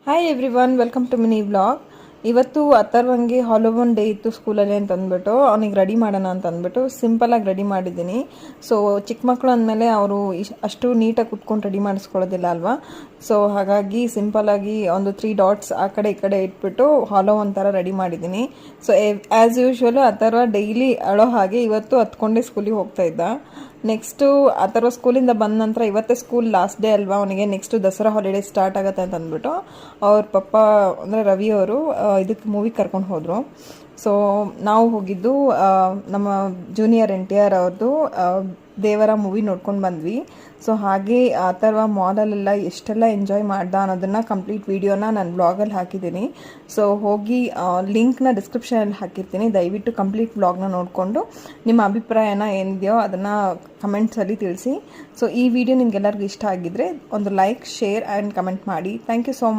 Hi everyone, welcome to mini vlog. ಇವತ್ತು ಅಥರ್ವಂಗೆ ಹಾಲೋವನ್ day ಇತ್ತು ಸ್ಕೂಲಲ್ಲಿ ಅಂತ ಅಂದ್ಬಿಟ್ಟು ಅವನಿಗೆ ರೆಡಿ ಮಾಡೋಣ ಅಂತ ಅಂದ್ಬಿಟ್ಟು ಸಿಂಪಲಾಗಿ ರೆಡಿ ಮಾಡಿದ್ದೀನಿ. ಸೊ ಚಿಕ್ಕ ಮಕ್ಕಳು ಅಂದಮೇಲೆ ಅವರು ಅಷ್ಟು ನೀಟಾಗಿ ಕುತ್ಕೊಂಡು ರೆಡಿ ಮಾಡಿಸ್ಕೊಳ್ಳೋದಿಲ್ಲ ಅಲ್ವಾ. ಸೊ ಹಾಗಾಗಿ ಸಿಂಪಲಾಗಿ ಒಂದು 3 ಡಾಟ್ಸ್ ಆ ಕಡೆ ಈ ಕಡೆ ಇಟ್ಬಿಟ್ಟು ಹಾಲೋವನ್ ಥರ ರೆಡಿ ಮಾಡಿದ್ದೀನಿ. ಸೊ ಆ್ಯಸ್ ಯೂಶ್ವಲು ಅಥರ್ವ ಡೈಲಿ ಅಳೋ ಹಾಗೆ ಇವತ್ತು ಹತ್ಕೊಂಡೇ ಸ್ಕೂಲಿಗೆ ಹೋಗ್ತಾ ಇದ್ದ. ನೆಕ್ಸ್ಟು ಅಥರ್ವ ಸ್ಕೂಲಿಂದ ಬಂದ ನಂತರ ಇವತ್ತೇ ಸ್ಕೂಲ್ ಲಾಸ್ಟ್ ಡೇ ಅಲ್ವಾ ಅವನಿಗೆ, ನೆಕ್ಸ್ಟು ದಸರಾ ಹಾಲಿಡೇ ಸ್ಟಾರ್ಟ್ ಆಗುತ್ತೆ ಅಂತ ಅಂದ್ಬಿಟ್ಟು ಅವ್ರ ಪಪ್ಪ ಅಂದರೆ ರವಿ ಅವರು ಇದಕ್ಕೆ ಮೂವಿಗೆ ಕರ್ಕೊಂಡು ಹೋದರು. ಸೊ ನಾವು ಹೋಗಿದ್ದು ನಮ್ಮ ಜೂನಿಯರ್ NTR ಅವ್ರದ್ದು ದೇವರ ಮೂವಿ ನೋಡ್ಕೊಂಡು ಬಂದ್ವಿ. ಸೊ ಹಾಗೆ ಅಥರ್ವ ಮಾಲಲ್ಲೆಲ್ಲ ಎಷ್ಟೆಲ್ಲ ಎಂಜಾಯ್ ಮಾಡ್ದ ಅನ್ನೋದನ್ನು ಕಂಪ್ಲೀಟ್ ವೀಡಿಯೋನ ನಾನು ಬ್ಲಾಗಲ್ಲಿ ಹಾಕಿದ್ದೀನಿ. ಸೊ ಹೋಗಿ ಲಿಂಕ್ನ ಡಿಸ್ಕ್ರಿಪ್ಷನಲ್ಲಿ ಹಾಕಿರ್ತೀನಿ, ದಯವಿಟ್ಟು ಕಂಪ್ಲೀಟ್ ಬ್ಲಾಗ್ನ ನೋಡಿಕೊಂಡು ನಿಮ್ಮ ಅಭಿಪ್ರಾಯನ ಏನಿದೆಯೋ ಅದನ್ನು ಕಮೆಂಟ್ಸಲ್ಲಿ ತಿಳಿಸಿ. ಸೊ ಈ ವಿಡಿಯೋ ನಿಮ್ಗೆಲ್ಲರಿಗೂ ಇಷ್ಟ ಆಗಿದ್ದರೆ ಒಂದು ಲೈಕ್, ಶೇರ್ ಆ್ಯಂಡ್ ಕಮೆಂಟ್ ಮಾಡಿ. Thank you so much.